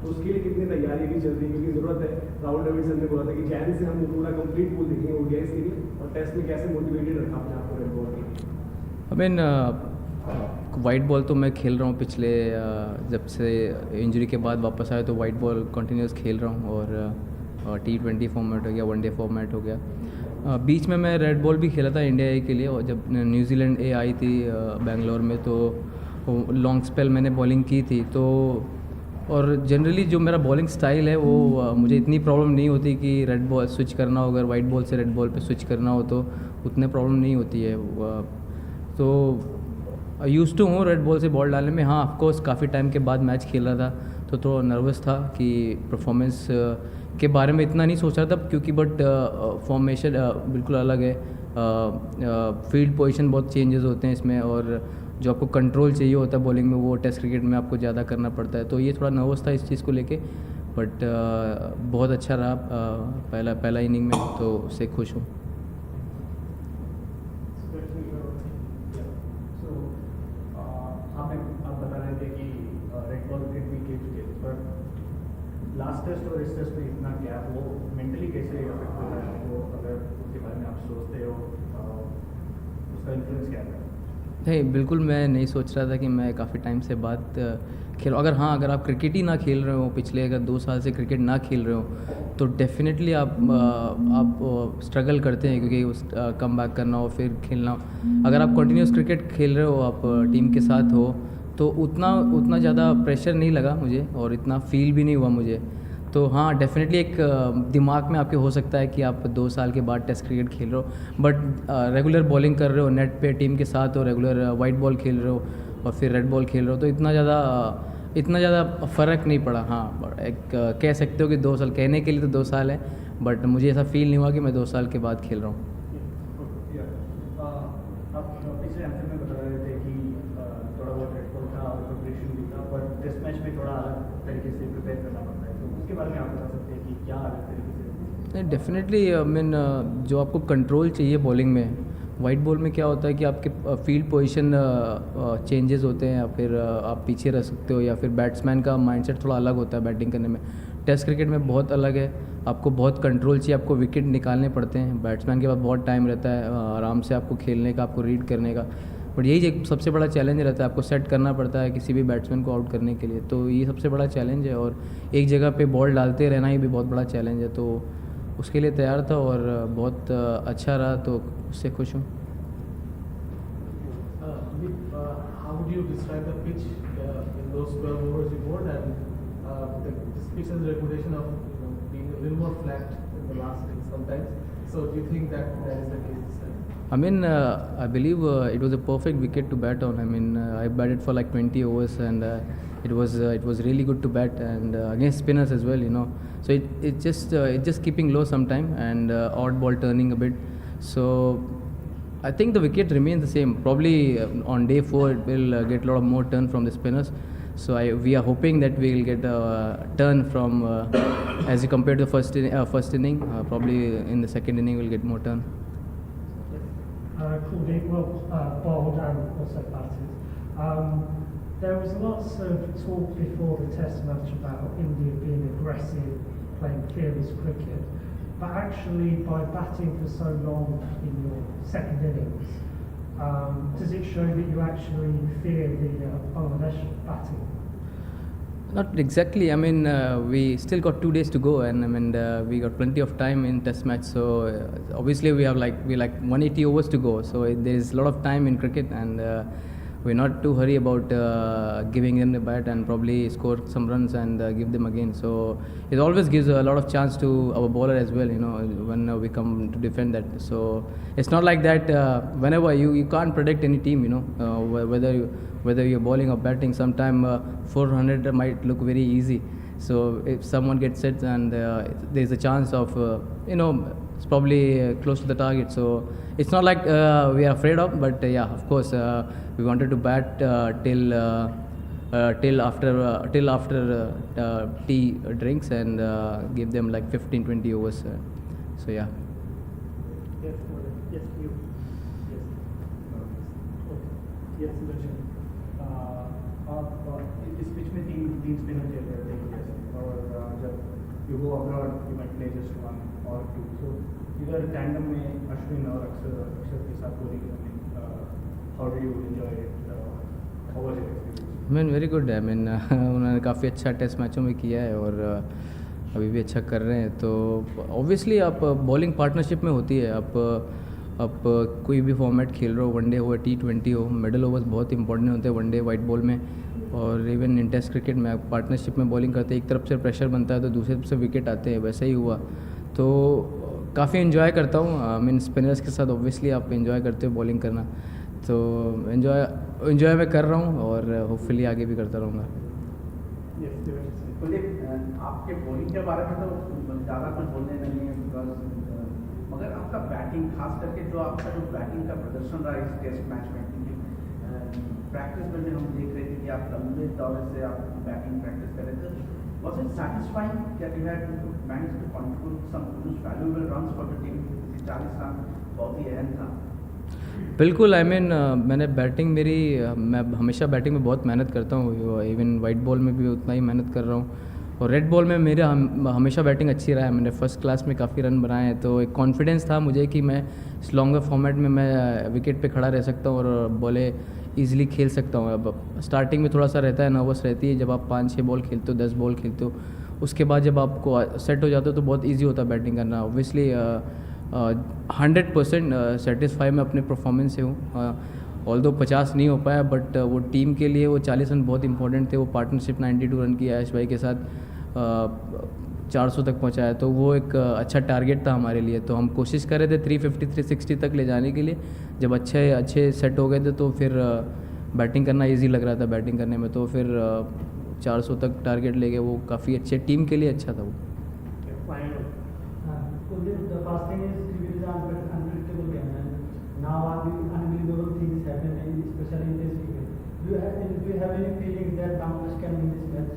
तो उसके लिए कितनी तैयारी की चल रही है, क्योंकि ज़रूरत है। राहुल डेविडसन ने बोला था कि जैन से हम पूरा कंप्लीट पूल देखेंगे ओडीआईज के लिए, और टेस्ट में कैसे मोटिवेटेड रखा अपने आप को रेड बॉल के लिए? आई मीन वाइट बॉल तो मैं खेल रहा हूँ पिछले जब से इंजरी के बाद वापस आया, तो वाइट बॉल कंटिन्यूस खेल रहा हूँ। और T20 फॉर्मेट हो गया, वनडे फॉर्मेट हो गया। बीच में मैं रेड बॉल भी खेला था इंडिया ए के लिए, और जब न्यूजीलैंड ए आई थी बेंगलोर में, तो लॉन्ग स्पेल मैंने बॉलिंग की थी। तो और जनरली जो मेरा बॉलिंग स्टाइल है वो मुझे इतनी प्रॉब्लम नहीं होती कि रेड बॉल स्विच करना हो, अगर वाइट बॉल से रेड बॉल पे स्विच करना हो तो उतने प्रॉब्लम नहीं होती है। तो यूज़ टू हूँ रेड बॉल से बॉल डालने में। हाँ, ऑफकोर्स काफ़ी टाइम के बाद मैच खेल रहा था तो थोड़ा नर्वस था कि परफॉर्मेंस के बारे में इतना नहीं सोच रहा था, क्योंकि बट फॉर्मेशन बिल्कुल अलग है। फील्ड पोजीशन बहुत चेंजेस होते हैं इसमें, और जो आपको कंट्रोल चाहिए होता है बॉलिंग में वो टेस्ट क्रिकेट में आपको ज़्यादा करना पड़ता है। तो ये थोड़ा नर्वस था इस चीज़ को लेके, बट बहुत अच्छा रहा पहला इनिंग में, तो उससे खुश हूँ। आप बता रहे थे कि रेड बॉल विकेट भी खेल चुके थे, पर लास्ट टेस्ट और इस टेस्ट में इतना गैप, वो मेंटली कैसे अफेक्ट कर रहा है आपको? अगर उसके बारे में आप सोचते हो, उसका इन्फ्लुएंस क्या है? नहीं, बिल्कुल मैं नहीं सोच रहा था कि मैं काफ़ी टाइम से बाद खेल। अगर आप क्रिकेट ही ना खेल रहे हो, पिछले अगर 2 साल से क्रिकेट ना खेल रहे हो, तो डेफिनेटली आप स्ट्रगल करते हैं, क्योंकि उस कम बैक करना हो फिर खेलना हो। अगर आप कंटिन्यूस क्रिकेट खेल रहे हो, आप टीम के साथ हो, तो उतना ज़्यादा प्रेशर नहीं लगा मुझे, और इतना फील भी नहीं हुआ मुझे। तो हाँ, डेफिनेटली एक दिमाग में आपके हो सकता है कि आप 2 साल के बाद टेस्ट क्रिकेट खेल रहे हो, बट रेगुलर बॉलिंग कर रहे हो नेट पे टीम के साथ, और रेगुलर वाइट बॉल खेल रहे हो और फिर रेड बॉल खेल रहे हो, तो इतना ज़्यादा फ़र्क नहीं पड़ा। हाँ, एक कह सकते हो कि 2 साल, कहने के लिए तो 2 साल है, बट मुझे ऐसा फील नहीं हुआ कि मैं 2 साल के बाद खेल रहा हूँ। आप पिछले आंसर में बता रहे थे कि थोड़ा बहुत रेड बॉल था और प्रिपरेशन भी था, पर टेस्ट मैच में थोड़ा अलग तरीके से प्रिपेयर करना पड़ता है, तो उसके बारे में आप बता सकते हैं कि क्या अलग तरीके से? नहीं, डेफिनेटली मीन जो आपको कंट्रोल चाहिए बॉलिंग में, वाइट बॉल में क्या होता है कि आपके फील्ड पोजीशन चेंजेस होते हैं, या फिर आप पीछे रह सकते हो, या फिर बैट्समैन का माइंडसेट थोड़ा अलग होता है बैटिंग करने में। टेस्ट क्रिकेट में बहुत अलग है, आपको बहुत कंट्रोल चाहिए, आपको विकेट निकालने पड़ते हैं, बैट्समैन के पास बहुत टाइम रहता है आराम से आपको खेलने का, आपको रीड करने का। बट यही एक सबसे बड़ा चैलेंज रहता है, आपको सेट करना पड़ता है किसी भी बैट्समैन को आउट करने के लिए, तो ये सबसे बड़ा चैलेंज है। और एक जगह पे बॉल डालते रहना ही भी बहुत बड़ा चैलेंज है, तो उसके लिए तैयार था और बहुत अच्छा रहा, तो उससे खुश हूँ। How would you describe the pitch in those 12 overs you bowled, and this pitch has a reputation of being a little more flat in the last innings sometimes. So do you think that is the case this time? I mean, I believe it was a perfect wicket to bat on. I mean, I batted for like 20 overs, and it was really good to bat, and against spinners as well, you know. So it just keeping low sometime, and odd ball turning a bit. So I think the wicket remains the same. Probably on day 4 it will get a lot of more turn from the spinners. So we are hoping that we will get a turn from as you compare to the first inning. Probably in the second inning we'll get more turn. Kuldeep, bowled and also batted. There was lots of talk before the Test match about India being aggressive, playing fearless cricket, but actually by batting for so long in your second innings, does it show that you actually fear the Bangladesh batting? Not exactly. I mean, we still got 2 days to go, and I mean, we got plenty of time in Test match. So obviously we like 180 overs to go. So there is a lot of time in cricket, and we're not too hurry about giving them the bat and probably score some runs and give them again. So it always gives a lot of chance to our bowler as well, you know, when we come to defend that. So it's not like that. Whenever you can't predict any team, you know, whether you're bowling or batting. Sometime 400 might look very easy. So if someone gets set, and there's a chance of you know, it's probably close to the target. So it's not like we are afraid of, but yeah, of course we wanted to bat till after tea drinks, and give them like 15-20 overs. So yeah. Yes, yes, you. Yes. Yes Sachin, आप इस pitch में तीन spinner खेल रहे थे, go abroad, you might play just one or two. So इधर tandem में अश्विन और अक्षर के साथ bowling करने, how do you enjoy it? How was your experience? Man very good है। मैन उन्होंने काफ़ी अच्छा टेस्ट मैचों में किया है और अभी भी अच्छा कर रहे हैं। तो ऑब्वियसली आप बॉलिंग पार्टनरशिप में होती है। आप कोई भी फॉर्मेट खेल रहे हो, वनडे हो, T20 हो, मिडल ओवर्स बहुत इंपॉर्टेंट होते हैं वनडे वाइट बॉल में। और इवन इन टेस्ट क्रिकेट में आप पार्टनरशिप में बॉलिंग करते हैं, एक तरफ से प्रेशर बनता है तो दूसरी तरफ से विकेट आते हैं, वैसा ही हुआ। तो काफ़ी इन्जॉय करता हूँ। आई मीन स्पिनर्स के साथ ऑब्वियसली आप इन्जॉय करते हो बॉलिंग करना, तो इन्जॉय मैं कर रहा हूँ और होपफुली आगे भी करता रहूँगा। Yes, Devansh. कुलदीप, आपके बॉलिंग के बारे में तो ज़्यादा कुछ बोलने नहीं है बिकॉज मगर आपका बैटिंग, खास करके जो आपका जो बैटिंग का प्रदर्शन रहा इस टेस्ट मैच में, क्योंकि प्रैक्टिस में भी हम देख रहे थे कि आप लंबे दौर से आप बैटिंग प्रैक्टिस कर रहे थे। Was it satisfying that you had managed to contribute some valuable runs for the team? 40 run बहुत ही अहम था। बिल्कुल। आई मीन मैंने बैटिंग मैं हमेशा बैटिंग में बहुत मेहनत करता हूँ, इवन वाइट बॉल में भी उतना ही मेहनत कर रहा हूँ। और रेड बॉल में मेरे हमेशा बैटिंग अच्छी रहा है, मैंने फर्स्ट क्लास में काफ़ी रन बनाए हैं। तो एक कॉन्फिडेंस था मुझे कि मैं इस लॉन्गर फॉर्मेट में मैं विकेट पे खड़ा रह सकता हूँ और बॉलें ईजिली खेल सकता हूँ। अब स्टार्टिंग में थोड़ा सा रहता है, नर्वस रहती है जब आप 5-6 बॉल खेलते हो, 10 बॉल खेलते हो। उसके बाद जब आपको सेट हो जाते हो तो बहुत ईजी होता है बैटिंग करना। ऑब्वियसली 100% सेटिस्फाई मैं अपने परफॉर्मेंस से हूँ। ऑल्दो 50 नहीं हो पाया, बट वो टीम के लिए वो 40 रन बहुत इंपॉर्टेंट थे। वो पार्टनरशिप 92 रन की आयश भाई के साथ 400 तक पहुँचाया, तो वो एक अच्छा टारगेट था हमारे लिए। तो हम कोशिश कर रहे थे 350-360 तक ले जाने के लिए। जब अच्छे सेट हो गए थे तो फिर बैटिंग करना ईजी लग रहा था बैटिंग करने में, तो फिर 400 तक टारगेट ले गए। वो काफ़ी अच्छे टीम के लिए अच्छा था वो। The first thing is cricket is an unpredictable game, and now unbelievable things happen, and especially in Test cricket. Do you have any feeling that Bangladesh can win this match?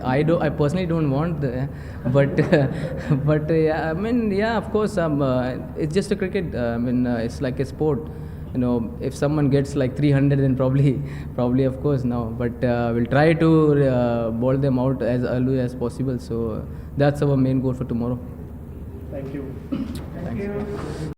I personally don't want but yeah, yeah, of course, it's just a cricket. It's like a sport. If someone gets like 300, then probably of course no. But we'll try to bowl them out as early as possible. So that's our main goal for tomorrow. Thank you. Thank you.